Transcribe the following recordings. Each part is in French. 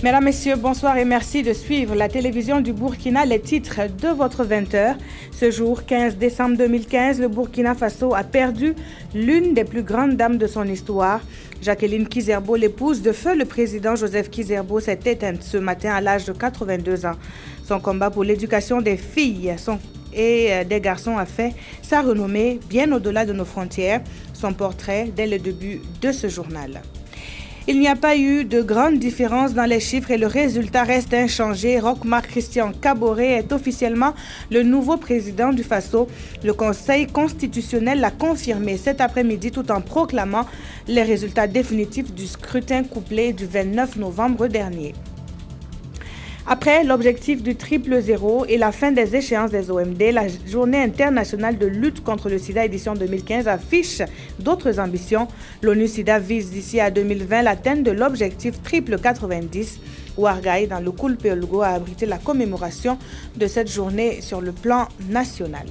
Mesdames, Messieurs, bonsoir et merci de suivre la télévision du Burkina, les titres de votre 20h. Ce jour, 15 décembre 2015, le Burkina Faso a perdu l'une des plus grandes dames de son histoire. Jacqueline Kizerbo, l'épouse de feu le président Joseph Kizerbo, s'est éteinte ce matin à l'âge de 82 ans. Son combat pour l'éducation des filles et des garçons a fait sa renommée bien au-delà de nos frontières. Son portrait dès le début de ce journal. Il n'y a pas eu de grande différence dans les chiffres et le résultat reste inchangé. Roch Marc Christian Kaboré est officiellement le nouveau président du Faso. Le Conseil constitutionnel l'a confirmé cet après-midi tout en proclamant les résultats définitifs du scrutin couplé du 29 novembre dernier. Après l'objectif du triple zéro et la fin des échéances des OMD, la Journée internationale de lutte contre le sida édition 2015 affiche d'autres ambitions. L'ONU-SIDA vise d'ici à 2020 l'atteinte de l'objectif triple 90. Ouarghaï, dans le Koulpeolgo, a abrité la commémoration de cette journée sur le plan national.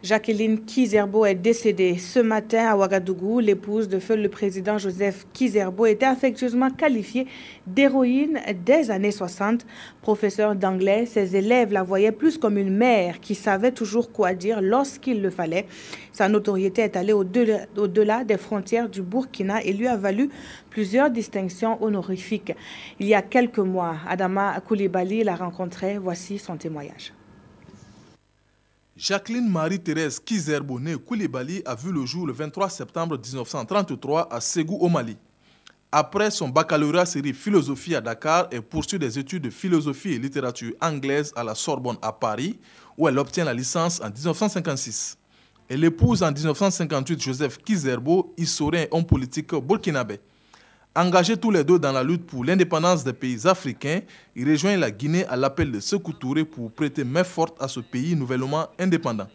Jacqueline Kizerbo est décédée ce matin à Ouagadougou. L'épouse de feu le président Joseph Kizerbo était affectueusement qualifiée d'héroïne des années 60. Professeure d'anglais, ses élèves la voyaient plus comme une mère qui savait toujours quoi dire lorsqu'il le fallait. Sa notoriété est allée au-delà des frontières du Burkina et lui a valu plusieurs distinctions honorifiques. Il y a quelques mois, Adama Koulibaly l'a rencontrée. Voici son témoignage. Jacqueline Marie-Thérèse Kizerbo née Koulibaly a vu le jour le 23 septembre 1933 à Ségou au Mali. Après son baccalauréat série philosophie à Dakar, elle poursuit des études de philosophie et littérature anglaise à la Sorbonne à Paris, où elle obtient la licence en 1956. Elle épouse en 1958 Joseph Kizerbo, historien et homme politique burkinabé. Engagés tous les deux dans la lutte pour l'indépendance des pays africains, ils rejoignent la Guinée à l'appel de Sékou Touré pour prêter main forte à ce pays nouvellement indépendant.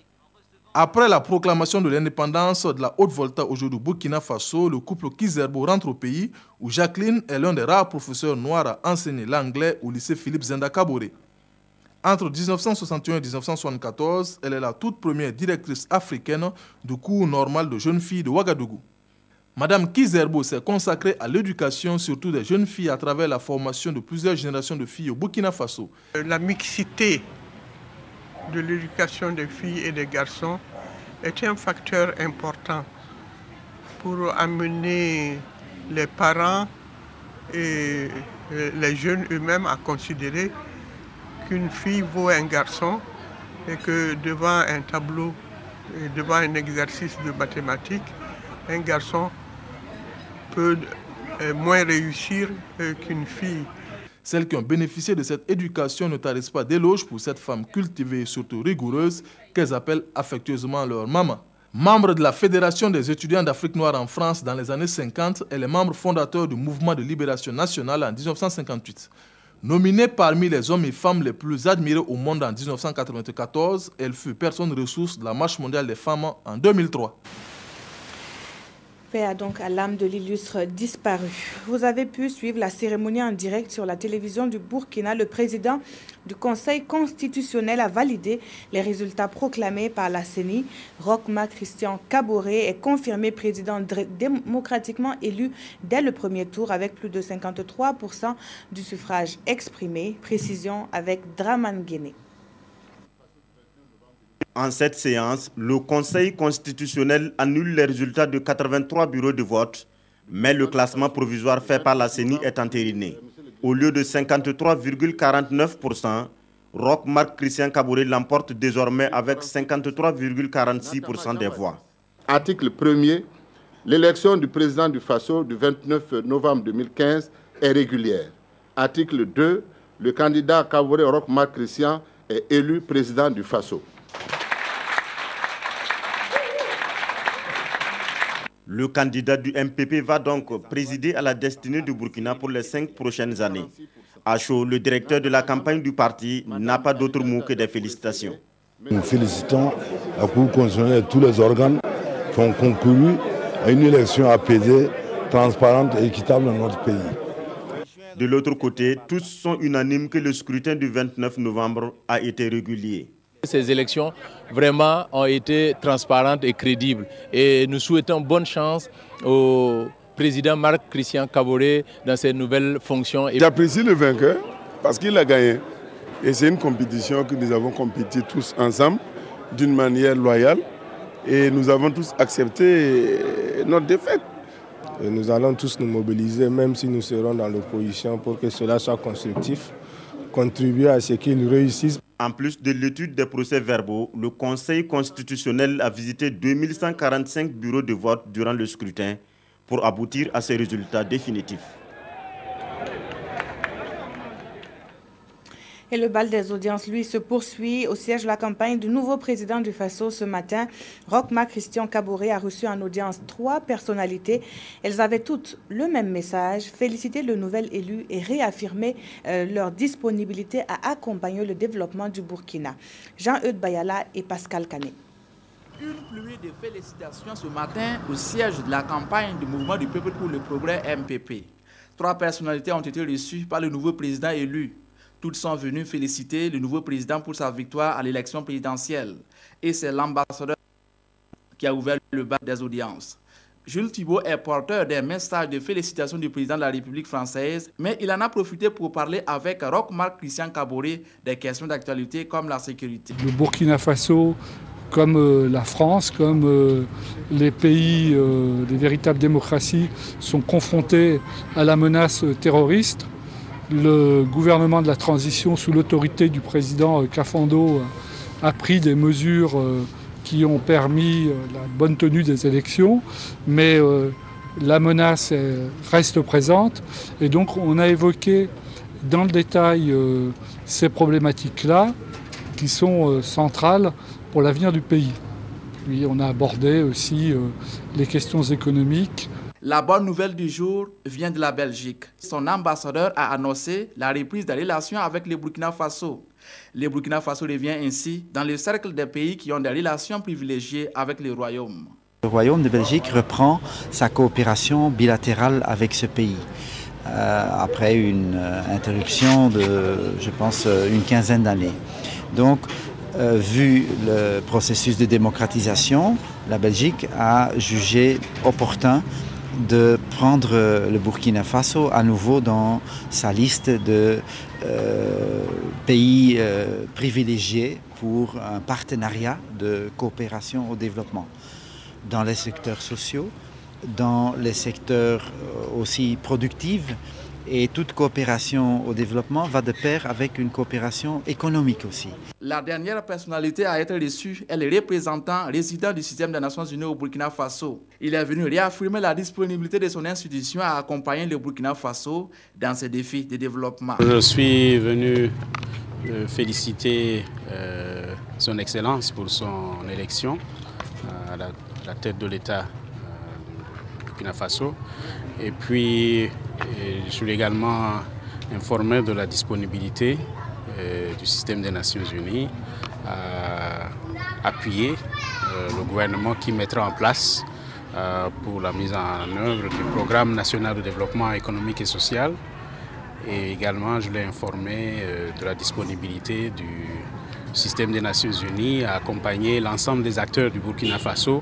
Après la proclamation de l'indépendance de la Haute-Volta aujourd'hui Burkina Faso, le couple Kizerbo rentre au pays où Jacqueline est l'un des rares professeurs noirs à enseigner l'anglais au lycée Philippe Zenda Kaboré. Entre 1961 et 1974, elle est la toute première directrice africaine du cours normal de jeunes filles de Ouagadougou. Madame Kizerbo s'est consacrée à l'éducation, surtout des jeunes filles, à travers la formation de plusieurs générations de filles au Burkina Faso. La mixité de l'éducation des filles et des garçons est un facteur important pour amener les parents et les jeunes eux-mêmes à considérer qu'une fille vaut un garçon et que devant un tableau, et devant un exercice de mathématiques, un garçon peut moins réussir qu'une fille. Celles qui ont bénéficié de cette éducation ne tarissent pas d'éloges pour cette femme cultivée et surtout rigoureuse qu'elles appellent affectueusement leur maman. Membre de la Fédération des étudiants d'Afrique noire en France dans les années 50, elle est membre fondateur du mouvement de libération nationale en 1958. Nominée parmi les hommes et femmes les plus admirés au monde en 1994, elle fut personne ressource de la Marche mondiale des femmes en 2003. Paix à donc à l'âme de l'illustre disparu. Vous avez pu suivre la cérémonie en direct sur la télévision du Burkina. Le président du Conseil constitutionnel a validé les résultats proclamés par la CENI. Roch Marc Christian Kaboré est confirmé président démocratiquement élu dès le premier tour avec plus de 53% du suffrage exprimé. Précision avec Draman Guéné. En cette séance, le Conseil constitutionnel annule les résultats de 83 bureaux de vote, mais le classement provisoire fait par la CENI est entériné. Au lieu de 53,49%, Roch Marc Christian Kaboré l'emporte désormais avec 53,46% des voix. Article 1er, l'élection du président du Faso du 29 novembre 2015 est régulière. Article 2, le candidat Kaboré Roch Marc Christian est élu président du Faso. Le candidat du MPP va donc présider à la destinée du Burkina pour les 5 prochaines années. À chaud, le directeur de la campagne du parti n'a pas d'autre mot que des félicitations. Nous félicitons la Cour constitutionnelle et tous les organes qui ont concouru à une élection apaisée, transparente et équitable dans notre pays. De l'autre côté, tous sont unanimes que le scrutin du 29 novembre a été régulier. Ces élections vraiment ont été transparentes et crédibles et nous souhaitons bonne chance aux président Marc Christian Kaboré dans ses nouvelles fonctions. J'apprécie le vainqueur parce qu'il a gagné. Et c'est une compétition que nous avons compétit tous ensemble d'une manière loyale. Et nous avons tous accepté notre défaite. Et nous allons tous nous mobiliser, même si nous serons dans l'opposition, pour que cela soit constructif, contribuer à ce qu'ils réussissent. En plus de l'étude des procès-verbaux, le Conseil constitutionnel a visité 2145 bureaux de vote durant le scrutin pour aboutir à ces résultats définitifs. Et le bal des audiences, lui, se poursuit au siège de la campagne du nouveau président du Faso ce matin. Roch Marc Christian Kaboré a reçu en audience 3 personnalités. Elles avaient toutes le même message, féliciter le nouvel élu et réaffirmer leur disponibilité à accompagner le développement du Burkina. Jean-Eudes Bayala et Pascal Kané. Une pluie de félicitations ce matin au siège de la campagne du Mouvement du Peuple pour le Progrès MPP. 3 personnalités ont été reçues par le nouveau président élu. Toutes sont venues féliciter le nouveau président pour sa victoire à l'élection présidentielle. Et c'est l'ambassadeur qui a ouvert le bal des audiences. Jules Thibault est porteur des messages de félicitations du président de la République française, mais il en a profité pour parler avec Roch Marc Christian Kaboré des questions d'actualité comme la sécurité. Le Burkina Faso, comme la France, comme les pays des véritables démocraties, sont confrontés à la menace terroriste. Le gouvernement de la transition, sous l'autorité du président Kafando, a pris des mesures qui ont permis la bonne tenue des élections, mais la menace reste présente. Et donc on a évoqué dans le détail ces problématiques-là qui sont centrales pour l'avenir du pays. Puis on a abordé aussi les questions économiques. La bonne nouvelle du jour vient de la Belgique. Son ambassadeur a annoncé la reprise des relations avec le Burkina Faso. Le Burkina Faso revient ainsi dans le cercle des pays qui ont des relations privilégiées avec le Royaume. Le Royaume de Belgique reprend sa coopération bilatérale avec ce pays. Après une interruption de, je pense, une quinzaine d'années. Donc, vu le processus de démocratisation, la Belgique a jugé opportun de prendre le Burkina Faso à nouveau dans sa liste de pays privilégiés pour un partenariat de coopération au développement dans les secteurs sociaux, dans les secteurs aussi productifs. Et toute coopération au développement va de pair avec une coopération économique aussi. La dernière personnalité à être reçue est le représentant résident du système des Nations Unies au Burkina Faso. Il est venu réaffirmer la disponibilité de son institution à accompagner le Burkina Faso dans ses défis de développement. Je suis venu féliciter son Excellence pour son élection à la tête de l'État du Burkina Faso. Et puis, je suis également informé de la disponibilité du système des Nations Unies à appuyer le gouvernement qui mettra en place pour la mise en œuvre du programme national de développement économique et social. Et également, je l'ai informé de la disponibilité du système des Nations Unies à accompagner l'ensemble des acteurs du Burkina Faso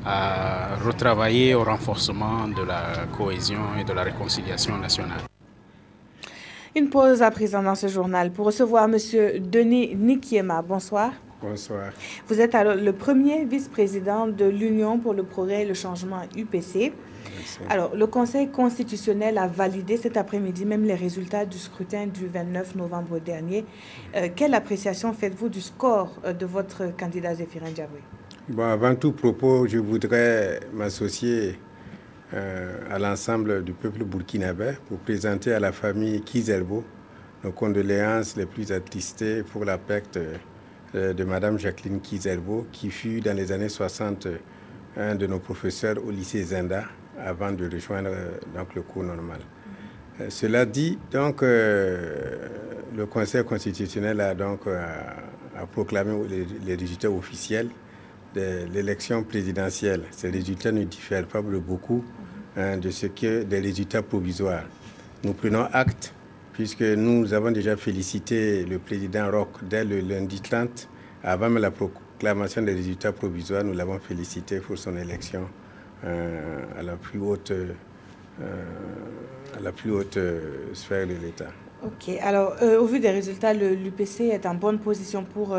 à retravailler au renforcement de la cohésion et de la réconciliation nationale. Une pause à présent dans ce journal pour recevoir M. Denis Nikiema. Bonsoir. Bonsoir. Vous êtes alors le premier vice-président de l'Union pour le progrès et le changement UPC. Merci. Alors, le Conseil constitutionnel a validé cet après-midi même les résultats du scrutin du 29 novembre dernier. Quelle appréciation faites-vous du score de votre candidat Zéphirin Diaboui? Bon, avant tout propos, je voudrais m'associer à l'ensemble du peuple burkinabé pour présenter à la famille Kizerbo nos condoléances les plus attristées pour la perte de Mme Jacqueline Kizerbo, qui fut dans les années 60 un de nos professeurs au lycée Zenda avant de rejoindre donc, le cours normal. Cela dit, donc, le Conseil constitutionnel a donc proclamé les résultats officiels de l'élection présidentielle. Ces résultats ne diffèrent pas beaucoup de ce que des résultats provisoires. Nous prenons acte, puisque nous avons déjà félicité le président Roch dès le lundi 30, avant la proclamation des résultats provisoires, nous l'avons félicité pour son élection à la plus haute à la plus haute sphère de l'État. Ok, alors au vu des résultats, l'UPC est en bonne position pour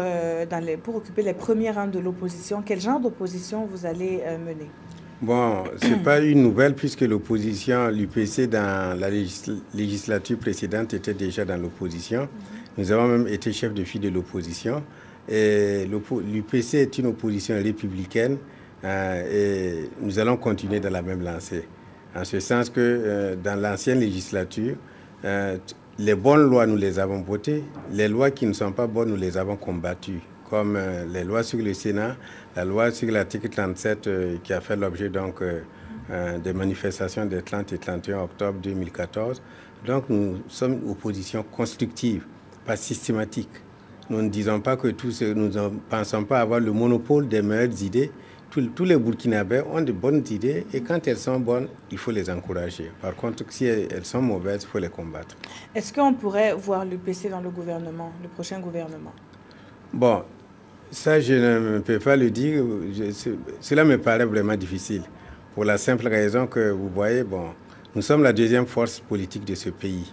occuper les premiers rangs de l'opposition. Quel genre d'opposition vous allez mener? Bon, ce n'est pas une nouvelle puisque l'opposition, l'UPC dans la législature précédente était déjà dans l'opposition. Nous avons même été chef de file de l'opposition. Et l'UPC est une opposition républicaine et nous allons continuer dans la même lancée. En ce sens que dans l'ancienne législature, les bonnes lois, nous les avons votées. Les lois qui ne sont pas bonnes, nous les avons combattues. Comme les lois sur le Sénat, la loi sur l'article 37 qui a fait l'objet donc des manifestations des 30 et 31 octobre 2014. Donc nous sommes une opposition constructive, pas systématique. Nous ne disons pas que nous ne pensons pas avoir le monopole des meilleures idées. Tous les Burkinabés ont de bonnes idées et quand elles sont bonnes, il faut les encourager. Par contre, si elles sont mauvaises, il faut les combattre. Est-ce qu'on pourrait voir l'UPC dans le gouvernement, le prochain gouvernement? Bon, ça je ne peux pas le dire. Cela me paraît vraiment difficile. Pour la simple raison que vous voyez, bon, nous sommes la deuxième force politique de ce pays.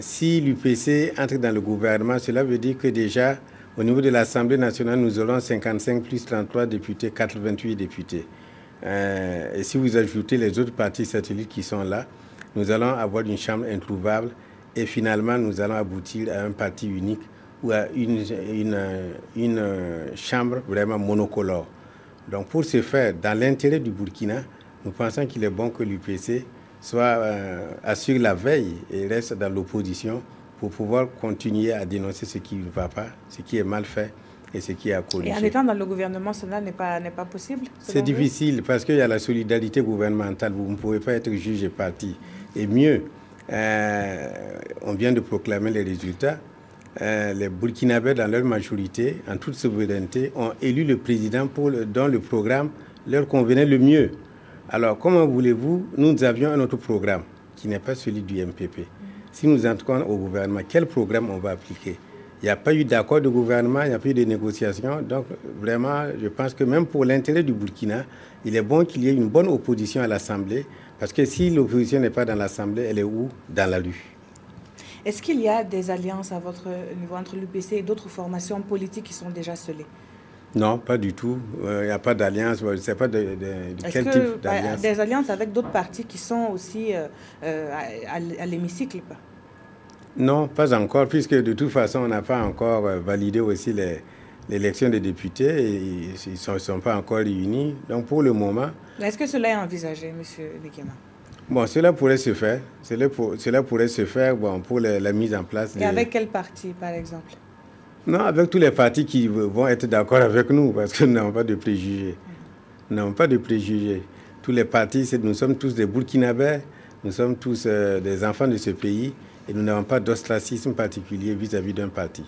Si l'UPC entre dans le gouvernement, cela veut dire que déjà, au niveau de l'Assemblée nationale, nous aurons 55 plus 33 députés, 88 députés. Et si vous ajoutez les autres partis satellites qui sont là, nous allons avoir une chambre introuvable et finalement, nous allons aboutir à un parti unique ou à une chambre vraiment monocolore. Donc pour ce faire, dans l'intérêt du Burkina, nous pensons qu'il est bon que l'UPC assure la veille et reste dans l'opposition pour pouvoir continuer à dénoncer ce qui ne va pas, ce qui est mal fait et ce qui est à corriger. Et en étant dans le gouvernement, cela n'est pas possible? C'est difficile parce qu'il y a la solidarité gouvernementale. Vous ne pouvez pas être juge et parti. Et mieux, on vient de proclamer les résultats. Les Burkinabés, dans leur majorité, en toute souveraineté, ont élu le président dont le programme leur convenait le mieux. Alors, comment voulez-vous, nous avions un autre programme qui n'est pas celui du MPP. Si nous entrons au gouvernement, quel programme on va appliquer? Il n'y a pas eu d'accord de gouvernement, il n'y a pas eu de négociation. Donc, vraiment, je pense que même pour l'intérêt du Burkina, il est bon qu'il y ait une bonne opposition à l'Assemblée. Parce que si l'opposition n'est pas dans l'Assemblée, elle est où? Dans la rue. Est-ce qu'il y a des alliances à votre niveau entre l'UPC et d'autres formations politiques qui sont déjà scellées? Non, pas du tout. Il n'y a pas d'alliance. Je ne sais pas de quel type d'alliance. Des alliances avec d'autres partis qui sont aussi à l'hémicycle? Non, pas encore, puisque de toute façon, on n'a pas encore validé aussi l'élection des députés et ils ne sont pas encore réunis. Donc pour le moment... Est-ce que cela est envisagé, M. Nikema? Bon, cela pourrait se faire. Cela pourrait se faire pour la mise en place. Et avec quel parti, par exemple? Non, avec tous les partis qui vont être d'accord avec nous, parce que nous n'avons pas de préjugés. Nous n'avons pas de préjugés. Tous les partis, nous sommes tous des Burkinabés, nous sommes tous des enfants de ce pays, et nous n'avons pas d'ostracisme particulier vis-à-vis d'un parti.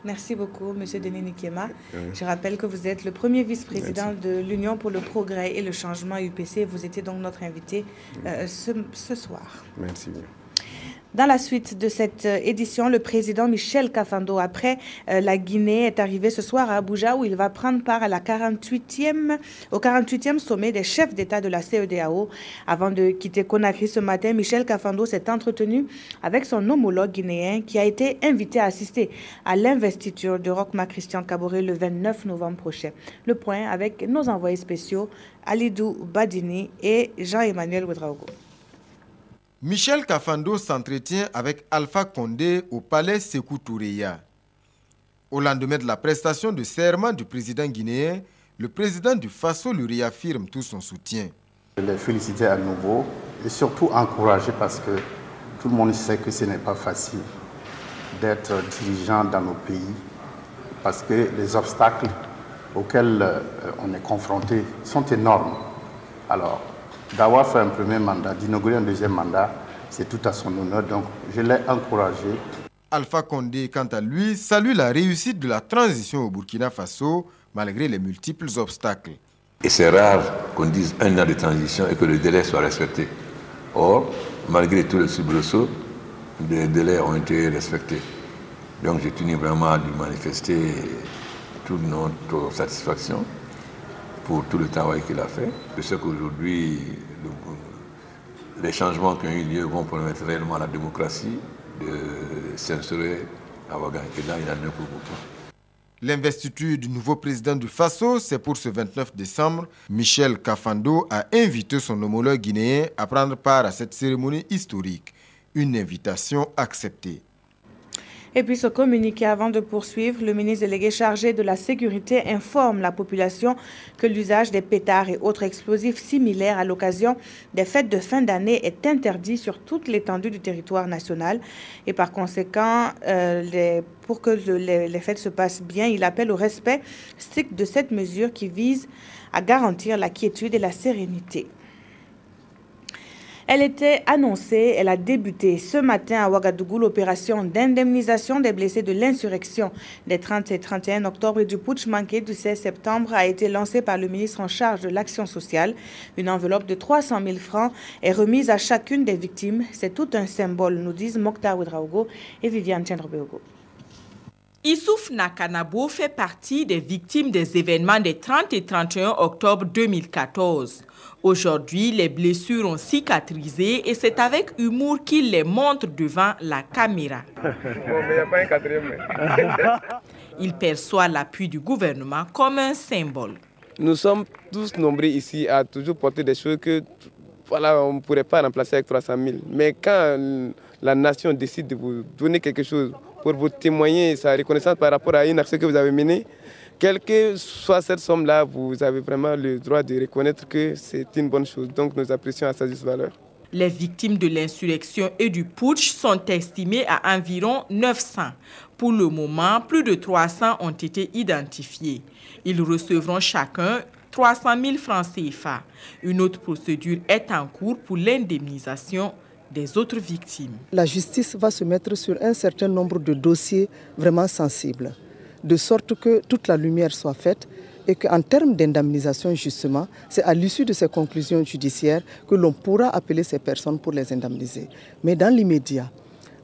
Merci beaucoup, M. Denis Nikema. Je rappelle que vous êtes le premier vice-président de l'Union pour le progrès et le changement UPC. Vous étiez donc notre invité ce soir. Merci bien. Dans la suite de cette édition, le président Michel Kafando, après la Guinée, est arrivé ce soir à Abuja où il va prendre part à au 48e sommet des chefs d'État de la CEDEAO. Avant de quitter Conakry ce matin, Michel Kafando s'est entretenu avec son homologue guinéen qui a été invité à assister à l'investiture de Roch Marc Christian Kaboré le 29 novembre prochain. Le point avec nos envoyés spéciaux Alidou Badini et Jean-Emmanuel Ouedraogo. Michel Kafando s'entretient avec Alpha Condé au palais Sékou Toureya. Au lendemain de la prestation de serment du président guinéen, le président du Faso lui réaffirme tout son soutien. Je les félicite à nouveau et surtout encourager parce que tout le monde sait que ce n'est pas facile d'être dirigeant dans nos pays parce que les obstacles auxquels on est confronté sont énormes. Alors, d'avoir fait un premier mandat, d'inaugurer un deuxième mandat, c'est tout à son honneur, donc je l'ai encouragé. Alpha Condé, quant à lui, salue la réussite de la transition au Burkina Faso, malgré les multiples obstacles. Et c'est rare qu'on dise 1 an de transition et que le délai soit respecté. Or, malgré tous les soubresauts, les délais ont été respectés. Donc j'ai tenu vraiment à lui manifester toute notre satisfaction pour tout le travail qu'il a fait. Je sais qu'aujourd'hui, les changements qui ont eu lieu vont permettre réellement à la démocratie de s'instaurer à Ouagadougou. Et là, il en a pour beaucoup. L'investiture du nouveau président du Faso, c'est pour ce 29 décembre. Michel Kafando a invité son homologue guinéen à prendre part à cette cérémonie historique. Une invitation acceptée. Et puis ce communiqué avant de poursuivre, le ministre délégué chargé de la sécurité informe la population que l'usage des pétards et autres explosifs similaires à l'occasion des fêtes de fin d'année est interdit sur toute l'étendue du territoire national. Et par conséquent, pour que les fêtes se passent bien, il appelle au respect strict de cette mesure qui vise à garantir la quiétude et la sérénité. Elle était annoncée, elle a débuté ce matin à Ouagadougou. L'opération d'indemnisation des blessés de l'insurrection des 30 et 31 octobre et du putsch manqué du 16 septembre a été lancée par le ministre en charge de l'action sociale. Une enveloppe de 300 000 francs est remise à chacune des victimes. C'est tout un symbole, nous disent Mokhtar Ouedraogo et Viviane Tchendrobeogo. Issouf Nakanabo fait partie des victimes des événements des 30 et 31 octobre 2014. Aujourd'hui, les blessures ont cicatrisé et c'est avec humour qu'il les montre devant la caméra. Il perçoit l'appui du gouvernement comme un symbole. Nous sommes tous nombreux ici à toujours porter des choses que voilà, on ne pourrait pas remplacer avec 300 000. Mais quand la nation décide de vous donner quelque chose pour vous témoigner sa reconnaissance par rapport à une action que vous avez menée, quelle que soit cette somme-là, vous avez vraiment le droit de reconnaître que c'est une bonne chose. Donc nous apprécions à sa juste valeur. Les victimes de l'insurrection et du putsch sont estimées à environ 900. Pour le moment, plus de 300 ont été identifiés. Ils recevront chacun 300 000 francs CFA. Une autre procédure est en cours pour l'indemnisation des autres victimes. La justice va se mettre sur un certain nombre de dossiers vraiment sensibles, de sorte que toute la lumière soit faite et qu'en termes d'indemnisation, justement, c'est à l'issue de ces conclusions judiciaires que l'on pourra appeler ces personnes pour les indemniser. Mais dans l'immédiat,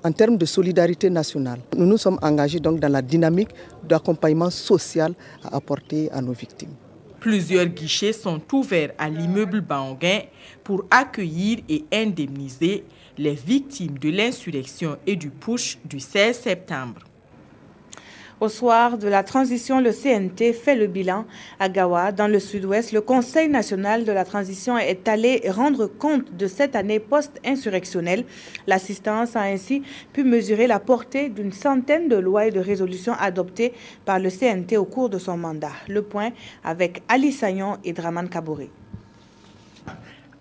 en termes de solidarité nationale, nous nous sommes engagés donc dans la dynamique d'accompagnement social à apporter à nos victimes. Plusieurs guichets sont ouverts à l'immeuble Baonguin pour accueillir et indemniser les victimes de l'insurrection et du putsch du 16 septembre. Au soir de la transition, le CNT fait le bilan à Gawa, dans le sud-ouest. Le Conseil national de la transition est allé rendre compte de cette année post-insurrectionnelle. L'assistance a ainsi pu mesurer la portée d'une centaine de lois et de résolutions adoptées par le CNT au cours de son mandat. Le point avec Ali Sagnon et Draman Kabouré.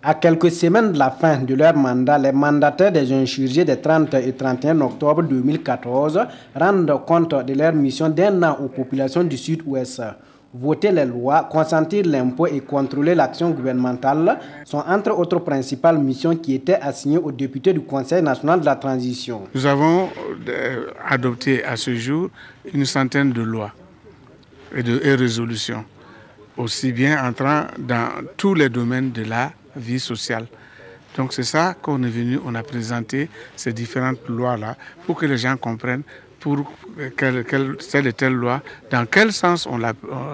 À quelques semaines de la fin de leur mandat, les mandataires des insurgés des 30 et 31 octobre 2014 rendent compte de leur mission d'un an aux populations du Sud-Ouest. Voter les lois, consentir l'impôt et contrôler l'action gouvernementale sont entre autres principales missions qui étaient assignées aux députés du Conseil national de la transition. Nous avons adopté à ce jour une centaine de lois et résolutions, aussi bien entrant dans tous les domaines de la vie sociale. Donc c'est ça qu'on est venu, on a présenté ces différentes lois-là pour que les gens comprennent pour telle et telle loi, dans quel sens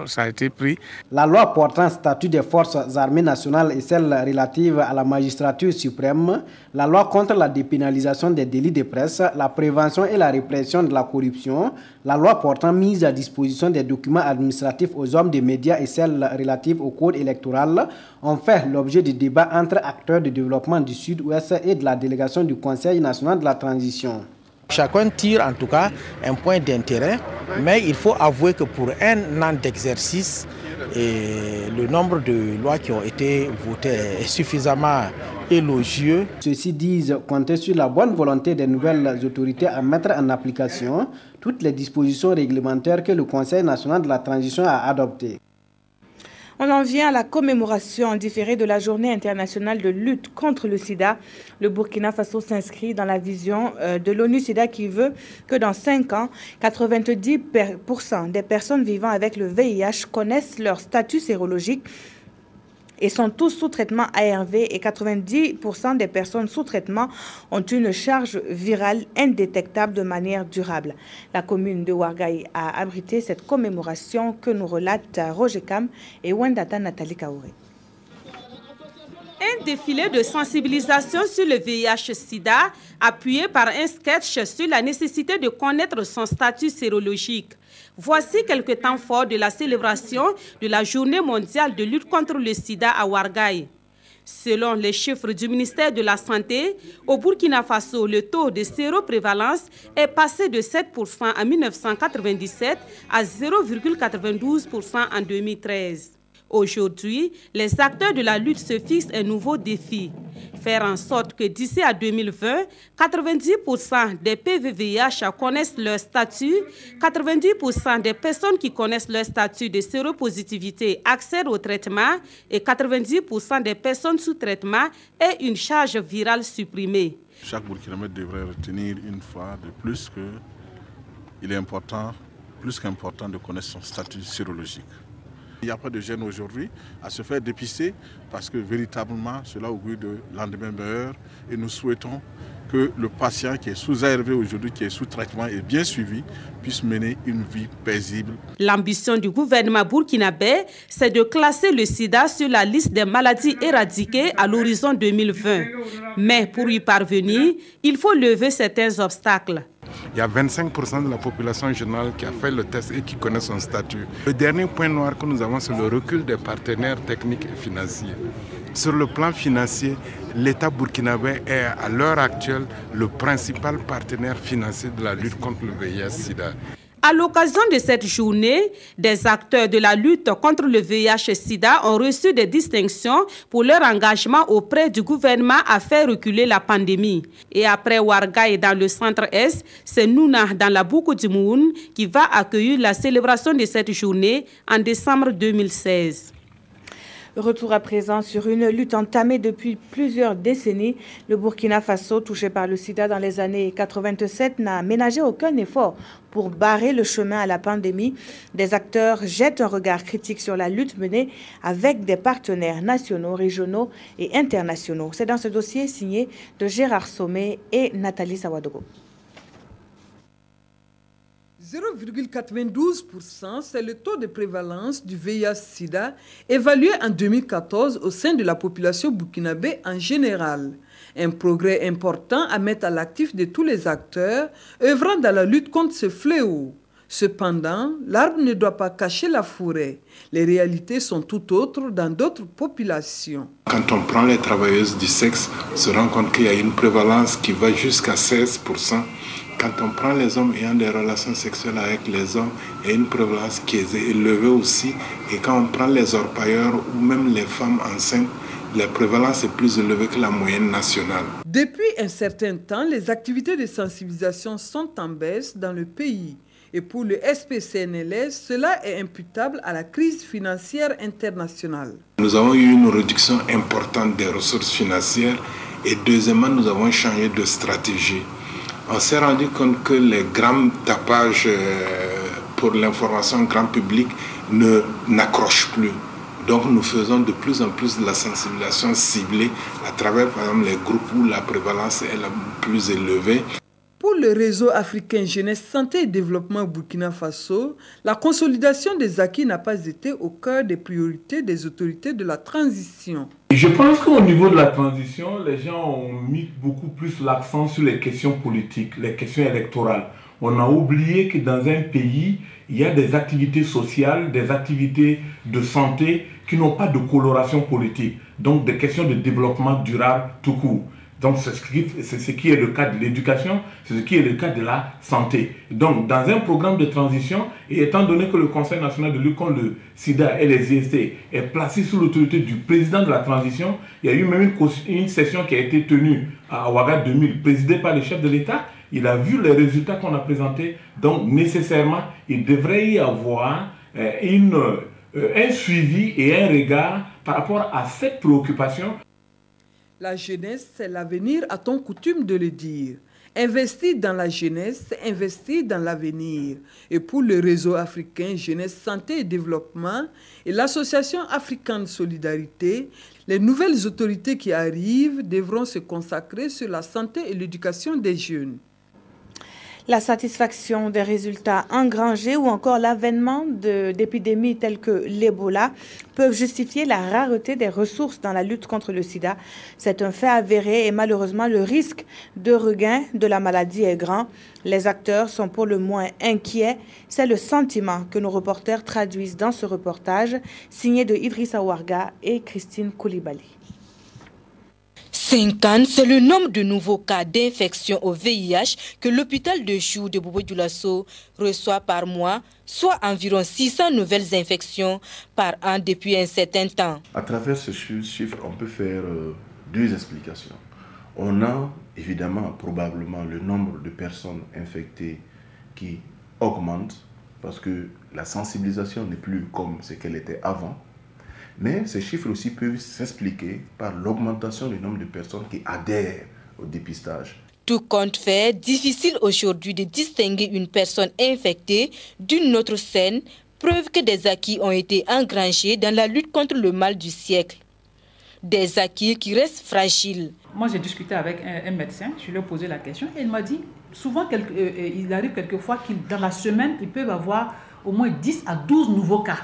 ça a été pris. La loi portant statut des forces armées nationales et celle relative à la magistrature suprême, la loi contre la dépénalisation des délits de presse, la prévention et la répression de la corruption, la loi portant mise à disposition des documents administratifs aux hommes des médias et celle relative au code électoral ont fait l'objet de débats entre acteurs de développement du Sud-Ouest et de la délégation du Conseil national de la transition. Chacun tire en tout cas un point d'intérêt, mais il faut avouer que pour un an d'exercice, le nombre de lois qui ont été votées est suffisamment élogieux. Ceux-ci disent compter sur la bonne volonté des nouvelles autorités à mettre en application toutes les dispositions réglementaires que le Conseil national de la transition a adoptées. On en vient à la commémoration différée de la Journée internationale de lutte contre le sida. Le Burkina Faso s'inscrit dans la vision de l'ONU-SIDA qui veut que dans 5 ans, 90% des personnes vivant avec le VIH connaissent leur statut sérologique et sont tous sous traitement ARV et 90% des personnes sous traitement ont une charge virale indétectable de manière durable. La commune de Ouargaï a abrité cette commémoration que nous relate Roger Kam et Wendata Nathalie Kaouré. défilé de sensibilisation sur le VIH-Sida, appuyé par un sketch sur la nécessité de connaître son statut sérologique. Voici quelques temps forts de la célébration de la Journée mondiale de lutte contre le sida à Ouarglaï. Selon les chiffres du ministère de la Santé, au Burkina Faso, le taux de séroprévalence est passé de 7% en 1997 à 0,92% en 2013. Aujourd'hui, les acteurs de la lutte se fixent un nouveau défi. Faire en sorte que d'ici à 2020, 90% des PVVIH connaissent leur statut, 90% des personnes qui connaissent leur statut de séropositivité accèdent au traitement et 90% des personnes sous traitement aient une charge virale supprimée. Chaque Burkinabé devrait retenir une fois de plus qu'il est important, plus qu'important de connaître son statut sérologique. Il n'y a pas de gêne aujourd'hui à se faire dépister parce que véritablement cela augure de lendemain meilleur et nous souhaitons que le patient qui est sous ARV aujourd'hui, qui est sous traitement et bien suivi, puisse mener une vie paisible. L'ambition du gouvernement burkinabé, c'est de classer le sida sur la liste des maladies éradiquées à l'horizon 2020. Mais pour y parvenir, il faut lever certains obstacles. Il y a 25% de la population générale qui a fait le test et qui connaît son statut. Le dernier point noir que nous avons, c'est le recul des partenaires techniques et financiers. Sur le plan financier, l'État burkinabé est à l'heure actuelle le principal partenaire financier de la lutte contre le VIH-Sida. À l'occasion de cette journée, des acteurs de la lutte contre le VIH-Sida ont reçu des distinctions pour leur engagement auprès du gouvernement à faire reculer la pandémie. Et après Ouarglaï dans le centre-est, c'est Nouna dans la Boukou du Moun qui va accueillir la célébration de cette journée en décembre 2016. Retour à présent sur une lutte entamée depuis plusieurs décennies. Le Burkina Faso, touché par le sida dans les années 87, n'a ménagé aucun effort pour barrer le chemin à la pandémie. Des acteurs jettent un regard critique sur la lutte menée avec des partenaires nationaux, régionaux et internationaux. C'est dans ce dossier signé de Gérard Sommet et Nathalie Sawadogo. 0,92%, c'est le taux de prévalence du VIH-Sida évalué en 2014 au sein de la population burkinabé en général. Un progrès important à mettre à l'actif de tous les acteurs œuvrant dans la lutte contre ce fléau. Cependant, l'arbre ne doit pas cacher la forêt. Les réalités sont tout autres dans d'autres populations. Quand on prend les travailleuses du sexe, on se rend compte qu'il y a une prévalence qui va jusqu'à 16%. Quand on prend les hommes ayant des relations sexuelles avec les hommes, il y a une prévalence qui est élevée aussi. Et quand on prend les orpailleurs ou même les femmes enceintes, la prévalence est plus élevée que la moyenne nationale. Depuis un certain temps, les activités de sensibilisation sont en baisse dans le pays. Et pour le SPCNLS, cela est imputable à la crise financière internationale. Nous avons eu une réduction importante des ressources financières et deuxièmement, nous avons changé de stratégie. On s'est rendu compte que les grands tapages pour l'information grand public n'accrochent plus. Donc nous faisons de plus en plus de la sensibilisation ciblée à travers par exemple les groupes où la prévalence est la plus élevée. Pour le réseau africain Jeunesse Santé et Développement Burkina Faso, la consolidation des acquis n'a pas été au cœur des priorités des autorités de la transition. Je pense qu'au niveau de la transition, les gens ont mis beaucoup plus l'accent sur les questions politiques, les questions électorales. On a oublié que dans un pays, il y a des activités sociales, des activités de santé qui n'ont pas de coloration politique. Donc des questions de développement durable tout court. Donc c'est ce qui est le cas de l'éducation, c'est ce qui est le cas de la santé. Donc dans un programme de transition, et étant donné que le Conseil national de lutte contre le sida et les IST est placé sous l'autorité du président de la transition, il y a eu même une session qui a été tenue à Ouaga 2000, présidée par le chef de l'État. Il a vu les résultats qu'on a présentés, donc nécessairement il devrait y avoir un suivi et un regard par rapport à cette préoccupation. La jeunesse, c'est l'avenir, a-t-on coutume de le dire. Investir dans la jeunesse, c'est investir dans l'avenir. Et pour le réseau africain Jeunesse Santé et Développement et l'Association africaine de solidarité, les nouvelles autorités qui arrivent devront se consacrer sur la santé et l'éducation des jeunes. La satisfaction des résultats engrangés ou encore l'avènement d'épidémies telles que l'Ebola peuvent justifier la rareté des ressources dans la lutte contre le sida. C'est un fait avéré et malheureusement le risque de regain de la maladie est grand. Les acteurs sont pour le moins inquiets. C'est le sentiment que nos reporters traduisent dans ce reportage signé de Idrissa Ouarga et Christine Koulibaly. 50, c'est le nombre de nouveaux cas d'infection au VIH que l'hôpital de Chou de Bobo-Dioulasso reçoit par mois, soit environ 600 nouvelles infections par an depuis un certain temps. À travers ce chiffre, on peut faire deux explications. On a évidemment probablement le nombre de personnes infectées qui augmente parce que la sensibilisation n'est plus comme ce qu'elle était avant. Mais ces chiffres aussi peuvent s'expliquer par l'augmentation du nombre de personnes qui adhèrent au dépistage. Tout compte fait, difficile aujourd'hui de distinguer une personne infectée d'une autre saine, preuve que des acquis ont été engrangés dans la lutte contre le mal du siècle. Des acquis qui restent fragiles. Moi, j'ai discuté avec un médecin, je lui ai posé la question et il m'a dit, souvent, il arrive quelquefois que dans la semaine, ils peuvent avoir au moins 10 à 12 nouveaux cas.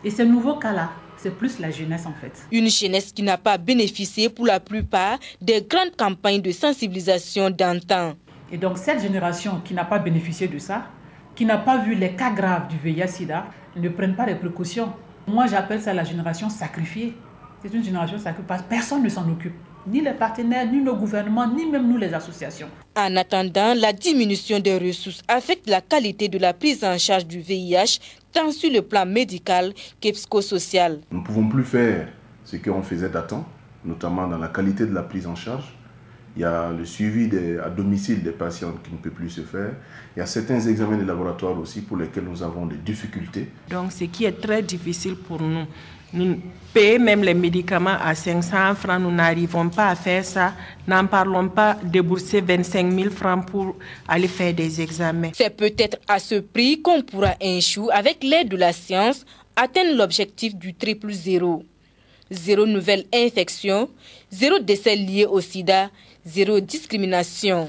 Et ces nouveaux cas-là, c'est plus la jeunesse en fait. Une jeunesse qui n'a pas bénéficié pour la plupart des grandes campagnes de sensibilisation d'antan. Et donc cette génération qui n'a pas bénéficié de ça, qui n'a pas vu les cas graves du VIH-Sida, ne prennent pas les précautions. Moi j'appelle ça la génération sacrifiée. C'est une génération sacrifiée parce que personne ne s'en occupe. Ni les partenaires, ni nos gouvernements, ni même nous les associations. En attendant, la diminution des ressources affecte la qualité de la prise en charge du VIH, tant sur le plan médical que psychosocial. Nous ne pouvons plus faire ce qu'on faisait d'antan, notamment dans la qualité de la prise en charge. Il y a le suivi à domicile des patients qui ne peut plus se faire. Il y a certains examens de laboratoire aussi pour lesquels nous avons des difficultés. Donc ce qui est très difficile pour nous, nous payer même les médicaments à 500 francs, nous n'arrivons pas à faire ça. N'en parlons pas, débourser 25 000 francs pour aller faire des examens. C'est peut-être à ce prix qu'on pourra un jour, avec l'aide de la science, atteindre l'objectif du 000. 0 nouvelle infection, 0 décès lié au sida, 0 discrimination.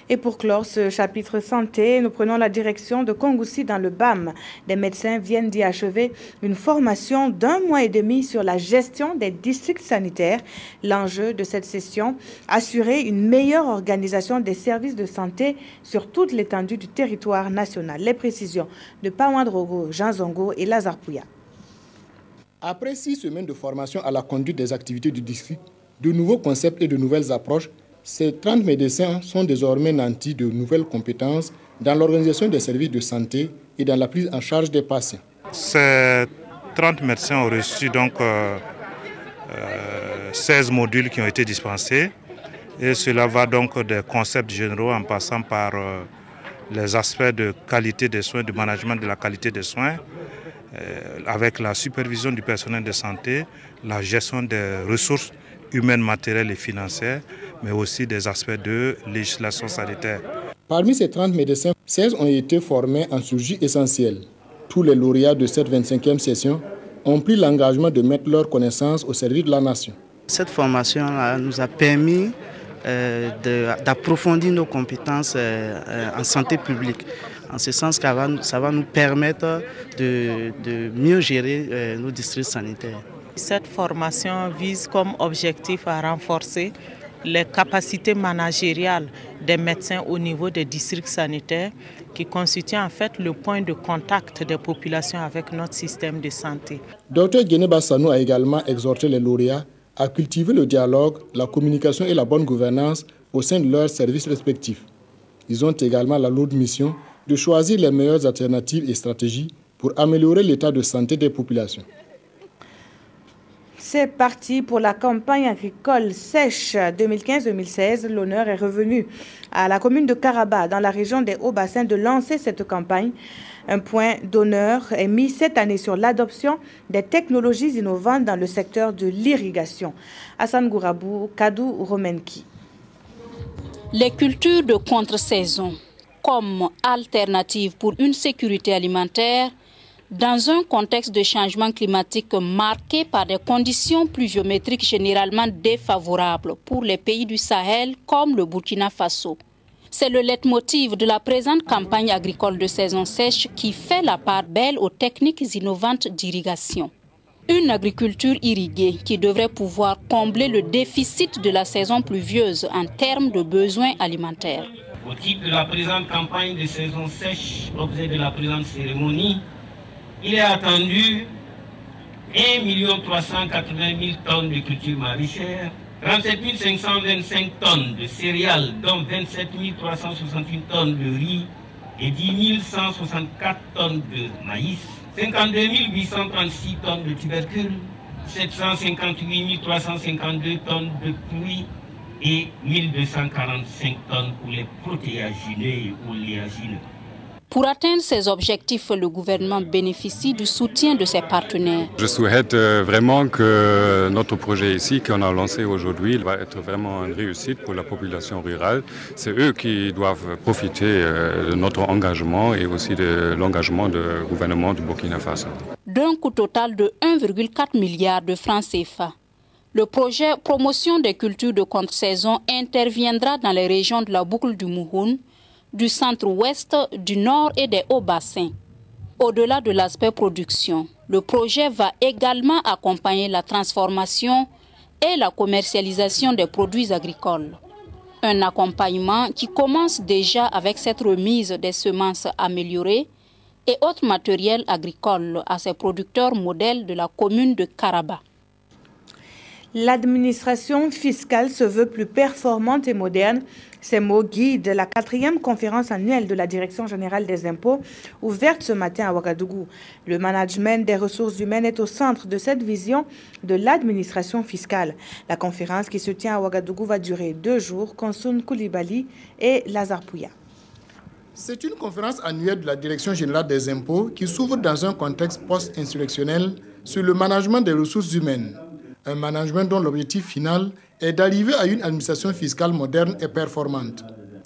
Et pour clore ce chapitre santé, nous prenons la direction de Kongoussi dans le BAM. Des médecins viennent d'y achever une formation d'1 mois et demi sur la gestion des districts sanitaires. L'enjeu de cette session, assurer une meilleure organisation des services de santé sur toute l'étendue du territoire national. Les précisions de Pawandrogo, Jean Zongo et Lazare Pouya. Après 6 semaines de formation à la conduite des activités du district, de nouveaux concepts et de nouvelles approches, ces 30 médecins sont désormais nantis de nouvelles compétences dans l'organisation des services de santé et dans la prise en charge des patients. Ces 30 médecins ont reçu donc 16 modules qui ont été dispensés et cela va donc des concepts généraux en passant par les aspects de qualité des soins, du management de la qualité des soins, avec la supervision du personnel de santé, la gestion des ressources humaines, matérielles et financières, mais aussi des aspects de législation sanitaire. Parmi ces 30 médecins, 16 ont été formés en chirurgie essentielle. Tous les lauréats de cette 25e session ont pris l'engagement de mettre leurs connaissances au service de la nation. Cette formation nous a permis d'approfondir nos compétences en santé publique. En ce sens que ça va nous permettre de mieux gérer nos districts sanitaires. Cette formation vise comme objectif à renforcer les capacités managériales des médecins au niveau des districts sanitaires qui constituent en fait le point de contact des populations avec notre système de santé. Dr Guéné Sanou a également exhorté les lauréats à cultiver le dialogue, la communication et la bonne gouvernance au sein de leurs services respectifs. Ils ont également la lourde mission de choisir les meilleures alternatives et stratégies pour améliorer l'état de santé des populations. C'est parti pour la campagne agricole sèche 2015-2016. L'honneur est revenu à la commune de Karaba, dans la région des Hauts-Bassins, de lancer cette campagne. Un point d'honneur est mis cette année sur l'adoption des technologies innovantes dans le secteur de l'irrigation. Hassan Gourabou, Kadou Romenki. Les cultures de contre-saison comme alternative pour une sécurité alimentaire dans un contexte de changement climatique marqué par des conditions pluviométriques généralement défavorables pour les pays du Sahel comme le Burkina Faso. C'est le leitmotiv de la présente campagne agricole de saison sèche qui fait la part belle aux techniques innovantes d'irrigation. Une agriculture irriguée qui devrait pouvoir combler le déficit de la saison pluvieuse en termes de besoins alimentaires. Au titre de la présente campagne de saison sèche, objet de la présente cérémonie, il est attendu 1 380 000 tonnes de cultures maraîchères, 37 525 tonnes de céréales, dont 27 368 tonnes de riz et 10 164 tonnes de maïs, 52 836 tonnes de tubercules, 758 352 tonnes de fruits et 1245 tonnes pour les protéagineux et oléagineux. Pour atteindre ces objectifs, le gouvernement bénéficie du soutien de ses partenaires. Je souhaite vraiment que notre projet ici, qu'on a lancé aujourd'hui, va être vraiment une réussite pour la population rurale. C'est eux qui doivent profiter de notre engagement et aussi de l'engagement du gouvernement du Burkina Faso. D'un coût total de 1,4 milliard de francs CFA. Le projet Promotion des cultures de contre-saison interviendra dans les régions de la boucle du Mouhoun, du centre-ouest, du nord et des hauts bassins. Au-delà de l'aspect production, le projet va également accompagner la transformation et la commercialisation des produits agricoles. Un accompagnement qui commence déjà avec cette remise des semences améliorées et autres matériels agricoles à ces producteurs modèles de la commune de Karaba. L'administration fiscale se veut plus performante et moderne. Ces mots guident la 4e conférence annuelle de la Direction générale des impôts, ouverte ce matin à Ouagadougou. Le management des ressources humaines est au centre de cette vision de l'administration fiscale. La conférence qui se tient à Ouagadougou va durer 2 jours. Konsoun Koulibaly et Lazare Pouya. C'est une conférence annuelle de la Direction générale des impôts qui s'ouvre dans un contexte post-insurrectionnel sur le management des ressources humaines. Un management dont l'objectif final est d'arriver à une administration fiscale moderne et performante.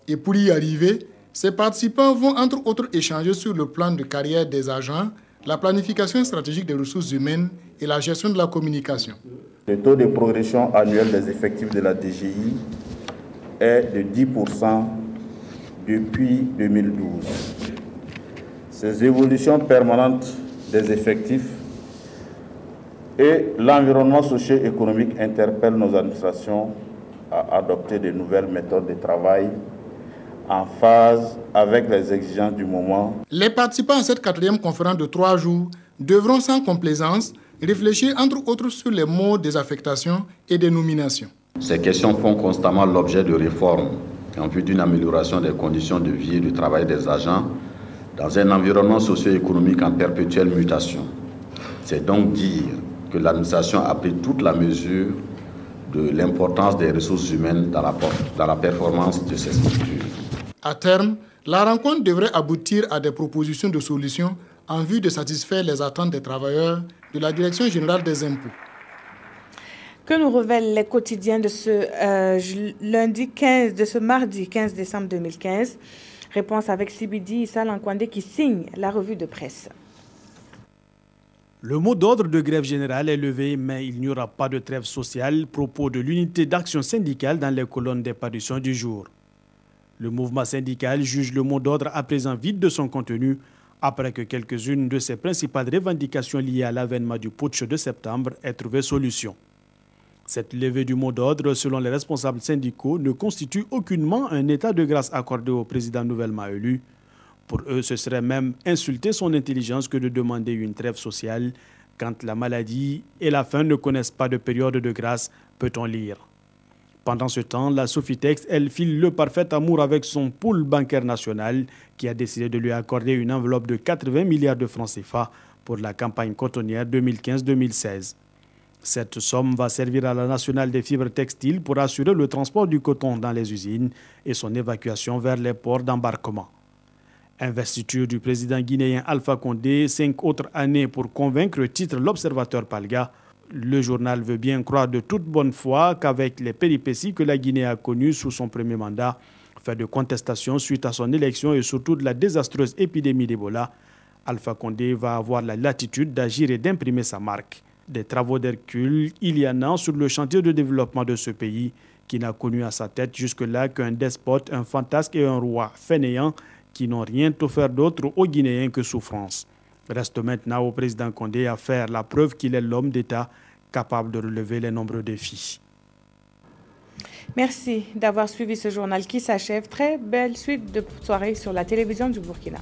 Et pour y arriver, ces participants vont entre autres échanger sur le plan de carrière des agents, la planification stratégique des ressources humaines et la gestion de la communication. Le taux de progression annuel des effectifs de la DGI est de 10% depuis 2012. Ces évolutions permanentes des effectifs et l'environnement socio-économique interpelle nos administrations à adopter de nouvelles méthodes de travail en phase avec les exigences du moment. Les participants à cette 4e conférence de 3 jours devront sans complaisance réfléchir entre autres sur les modes des affectations et des nominations. Ces questions font constamment l'objet de réformes en vue d'une amélioration des conditions de vie et de travail des agents dans un environnement socio-économique en perpétuelle mutation. C'est donc dire que l'administration a pris toute la mesure de l'importance des ressources humaines dans la performance de ces structures. À terme, la rencontre devrait aboutir à des propositions de solutions en vue de satisfaire les attentes des travailleurs de la Direction générale des impôts. Que nous révèlent les quotidiens de ce mardi 15 décembre 2015? Réponse avec Sibidi Issa Lankwandé qui signe la revue de presse. Le mot d'ordre de grève générale est levé, mais il n'y aura pas de trêve sociale, propos de l'unité d'action syndicale dans les colonnes des parutions du jour. Le mouvement syndical juge le mot d'ordre à présent vide de son contenu, après que quelques-unes de ses principales revendications liées à l'avènement du putsch de septembre aient trouvé solution. Cette levée du mot d'ordre, selon les responsables syndicaux, ne constitue aucunement un état de grâce accordé au président nouvellement élu. Pour eux, ce serait même insulter son intelligence que de demander une trêve sociale quand la maladie et la faim ne connaissent pas de période de grâce, peut-on lire. Pendant ce temps, la Sofitex, elle file le parfait amour avec son pool bancaire national qui a décidé de lui accorder une enveloppe de 80 milliards de francs CFA pour la campagne cotonnière 2015-2016. Cette somme va servir à la nationale des fibres textiles pour assurer le transport du coton dans les usines et son évacuation vers les ports d'embarquement. Investiture du président guinéen Alpha Condé, 5 autres années pour convaincre, titre l'Observateur Palga. Le journal veut bien croire de toute bonne foi qu'avec les péripéties que la Guinée a connues sous son premier mandat, fait de contestation suite à son élection et surtout de la désastreuse épidémie d'Ebola, Alpha Condé va avoir la latitude d'agir et d'imprimer sa marque. Des travaux d'Hercule, il y en a sur le chantier de développement de ce pays qui n'a connu à sa tête jusque-là qu'un despote, un fantasque et un roi fainéant qui n'ont rien offert d'autre aux Guinéens que souffrance. Reste maintenant au président Condé à faire la preuve qu'il est l'homme d'État capable de relever les nombreux défis. Merci d'avoir suivi ce journal qui s'achève. Très belle suite de soirée sur la télévision du Burkina.